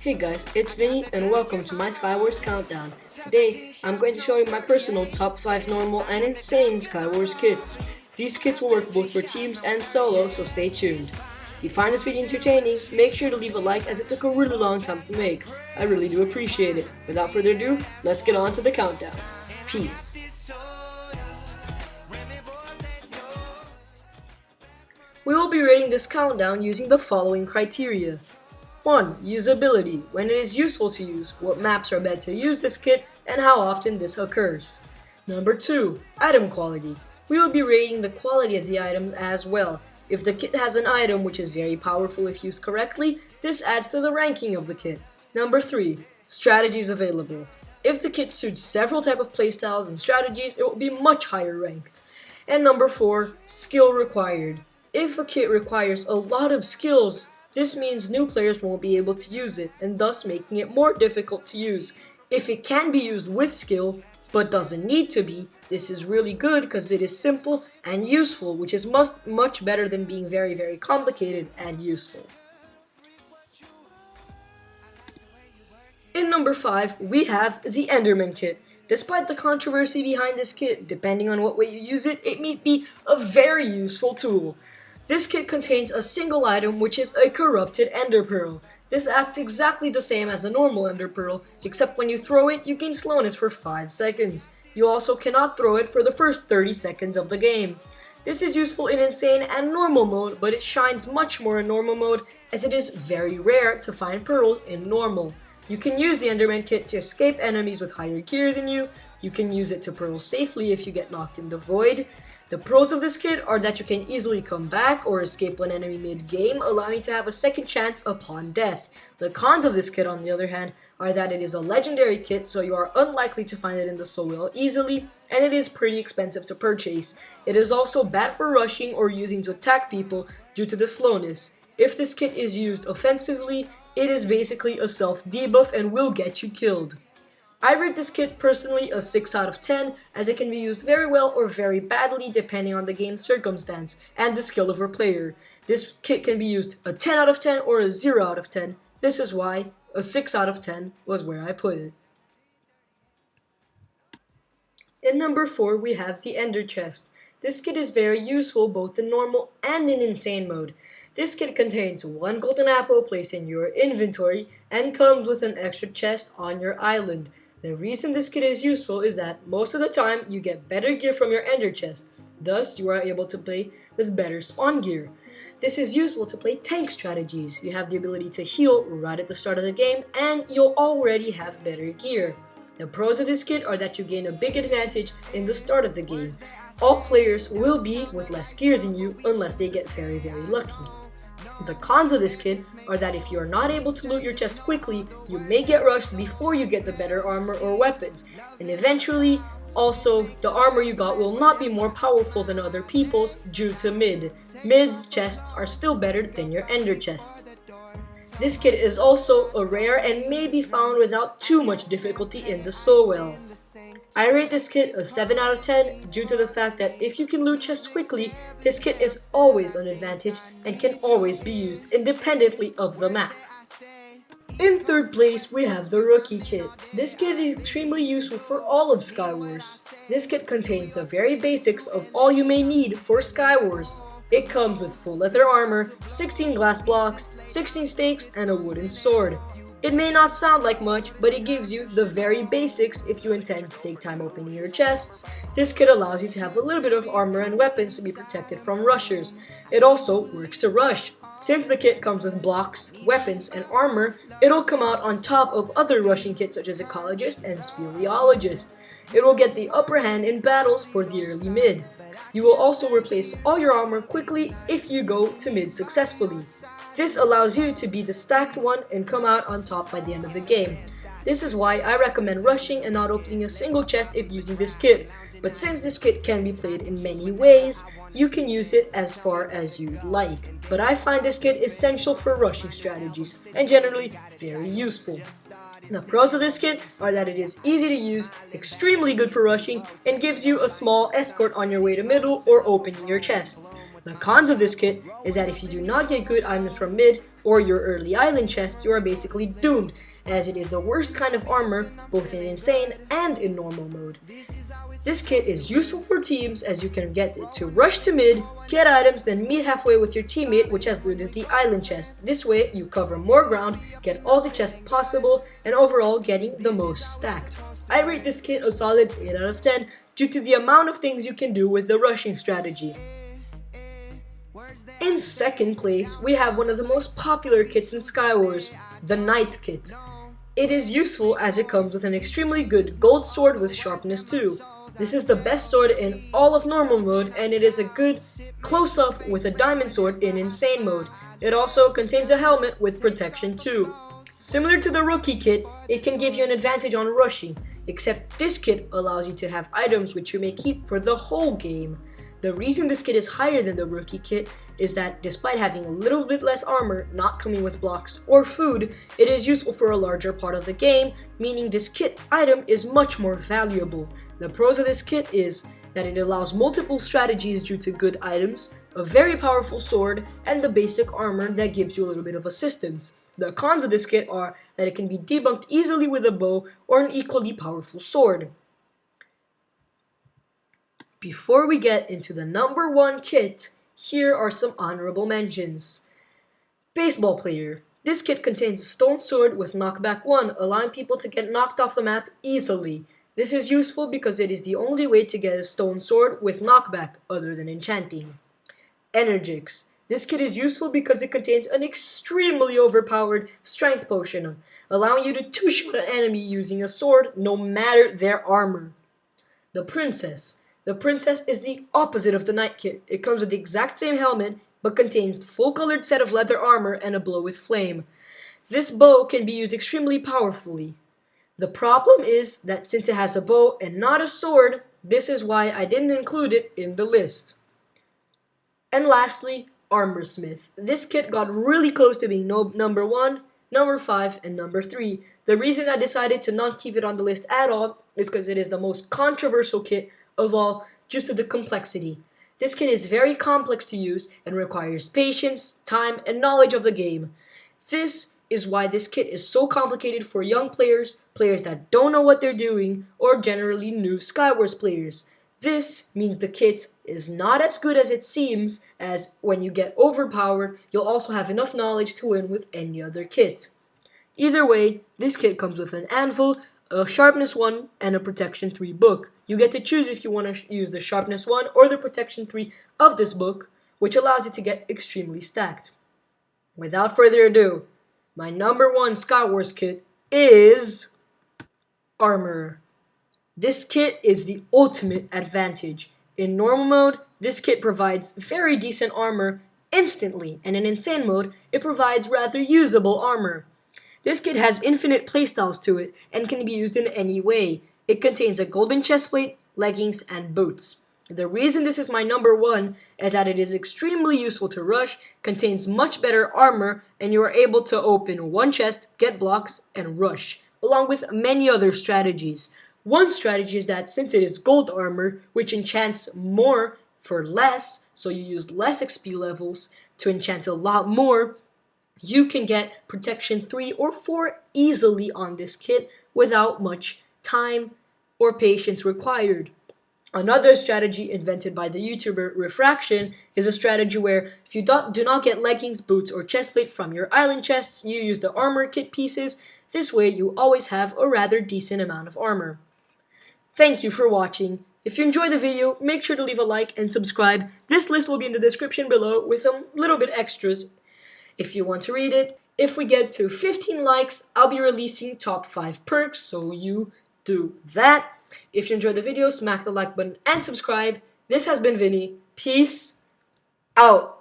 Hey guys, it's Vinny and welcome to my Skywars countdown. Today, I'm going to show you my personal top 5 normal and insane Skywars kits. These kits will work both for teams and solo, so stay tuned. If you find this video entertaining, make sure to leave a like as it took a really long time to make. I really do appreciate it. Without further ado, let's get on to the countdown. Peace. We will be rating this countdown using the following criteria. 1. Usability. When it is useful to use, what maps are best to use this kit, and how often this occurs. Number 2. Item quality. We will be rating the quality of the items as well. If the kit has an item which is very powerful if used correctly, this adds to the ranking of the kit. Number 3. Strategies available. If the kit suits several types of playstyles and strategies, it will be much higher ranked. And number 4. Skill required. If a kit requires a lot of skills, this means new players won't be able to use it, and thus making it more difficult to use. If it can be used with skill, but doesn't need to be, this is really good because it is simple and useful, which is much better than being very complicated and useful. In number 5, we have the Enderman kit. Despite the controversy behind this kit, depending on what way you use it, it may be a very useful tool. This kit contains a single item which is a corrupted ender pearl. This acts exactly the same as a normal ender pearl, except when you throw it, you gain slowness for 5 seconds. You also cannot throw it for the first 30 seconds of the game. This is useful in insane and normal mode, but it shines much more in normal mode as it is very rare to find pearls in normal. You can use the Enderman kit to escape enemies with higher gear than you. You can use it to pearl safely if you get knocked in the void. The pros of this kit are that you can easily come back or escape an enemy mid-game, allowing you to have a second chance upon death. The cons of this kit, on the other hand, are that it is a legendary kit, so you are unlikely to find it in the solo easily, and it is pretty expensive to purchase. It is also bad for rushing or using to attack people due to the slowness. If this kit is used offensively, it is basically a self-debuff and will get you killed. I rate this kit personally a 6 out of 10 as it can be used very well or very badly depending on the game's circumstance and the skill of your player. This kit can be used a 10 out of 10 or a 0 out of 10. This is why a 6 out of 10 was where I put it. In number 4 we have the Ender Chest. This kit is very useful both in normal and in insane mode. This kit contains 1 golden apple placed in your inventory and comes with an extra chest on your island. The reason this kit is useful is that most of the time you get better gear from your ender chest, thus you are able to play with better spawn gear. This is useful to play tank strategies. You have the ability to heal right at the start of the game and you'll already have better gear. The pros of this kit are that you gain a big advantage in the start of the game. All players will be with less gear than you unless they get very lucky. The cons of this kit are that if you are not able to loot your chest quickly, you may get rushed before you get the better armor or weapons, and eventually, also, the armor you got will not be more powerful than other people's due to mid. Mid's chests are still better than your ender chest. This kit is also a rare and may be found without too much difficulty in the soul. I rate this kit a 7 out of 10 due to the fact that if you can loot chests quickly, this kit is always an advantage and can always be used independently of the map. In third place, we have the Rookie kit. This kit is extremely useful for all of Skywars. This kit contains the very basics of all you may need for Skywars. It comes with full leather armor, 16 glass blocks, 16 stakes, and a wooden sword. It may not sound like much, but it gives you the very basics if you intend to take time opening your chests. This kit allows you to have a little bit of armor and weapons to be protected from rushers. It also works to rush. Since the kit comes with blocks, weapons, and armor, it'll come out on top of other rushing kits such as Ecologist and Speleologist. It will get the upper hand in battles for the early mid. You will also replace all your armor quickly if you go to mid successfully. This allows you to be the stacked one and come out on top by the end of the game. This is why I recommend rushing and not opening a single chest if using this kit. But since this kit can be played in many ways, you can use it as far as you'd like. But I find this kit essential for rushing strategies and generally very useful. The pros of this kit are that it is easy to use, extremely good for rushing, and gives you a small escort on your way to middle or opening your chests. The cons of this kit is that if you do not get good items from mid, or your early island chests, you are basically doomed, as it is the worst kind of armor both in insane and in normal mode. This kit is useful for teams as you can get it to rush to mid, get items, then meet halfway with your teammate which has looted the island chest. This way you cover more ground, get all the chests possible, and overall getting the most stacked. I rate this kit a solid 8 out of 10 due to the amount of things you can do with the rushing strategy. In second place, we have one of the most popular kits in Skywars, the Knight kit. It is useful as it comes with an extremely good gold sword with sharpness 2. This is the best sword in all of normal mode, and it is a good close-up with a diamond sword in insane mode. It also contains a helmet with protection 2. Similar to the rookie kit, it can give you an advantage on rushing, except this kit allows you to have items which you may keep for the whole game. The reason this kit is higher than the rookie kit is that despite having a little bit less armor, not coming with blocks or food, it is useful for a larger part of the game, meaning this kit item is much more valuable. The pros of this kit is that it allows multiple strategies due to good items, a very powerful sword, and the basic armor that gives you a little bit of assistance. The cons of this kit are that it can be debunked easily with a bow or an equally powerful sword. Before we get into the number 1 kit, here are some honorable mentions. Baseball player. This kit contains a stone sword with knockback 1, allowing people to get knocked off the map easily. This is useful because it is the only way to get a stone sword with knockback other than enchanting. Energix. This kit is useful because it contains an extremely overpowered strength potion, allowing you to two-shot an enemy using a sword no matter their armor. The Princess. The Princess is the opposite of the Knight kit. It comes with the exact same helmet, but contains full-colored set of leather armor and a bow with flame. This bow can be used extremely powerfully. The problem is that since it has a bow and not a sword, this is why I didn't include it in the list. And lastly, Armorsmith. This kit got really close to being number 1, number 5, and number 3. The reason I decided to not keep it on the list at all is because it is the most controversial kit of all due to the complexity. This kit is very complex to use and requires patience, time, and knowledge of the game. This is why this kit is so complicated for young players, players that don't know what they're doing, or generally new Skywars players. This means the kit is not as good as it seems, as when you get overpowered, you'll also have enough knowledge to win with any other kit. Either way, this kit comes with an anvil, a sharpness 1, and a protection 3 book. You get to choose if you want to use the sharpness 1 or the protection 3 of this book, which allows it to get extremely stacked. Without further ado, my number 1 Skywars kit is Armor. This kit is the ultimate advantage. In normal mode, this kit provides very decent armor instantly, and in insane mode, it provides rather usable armor. This kit has infinite playstyles to it and can be used in any way. It contains a golden chestplate, leggings, and boots. The reason this is my number 1 is that it is extremely useful to rush, contains much better armor, and you are able to open one chest, get blocks, and rush, along with many other strategies. One strategy is that since it is gold armor, which enchants more for less, so you use less XP levels to enchant a lot more, you can get protection 3 or 4 easily on this kit without much time or patience required. Another strategy invented by the YouTuber Refraction is a strategy where if you do not get leggings, boots, or chestplate from your island chests, you use the armor kit pieces. This way you always have a rather decent amount of armor. Thank you for watching. If you enjoyed the video, make sure to leave a like and subscribe. This list will be in the description below with a little bit extras if you want to read it. If we get to 15 likes, I'll be releasing top 5 perks, so you do that. If you enjoyed the video, smack the like button and subscribe. This has been Vinny. Peace out.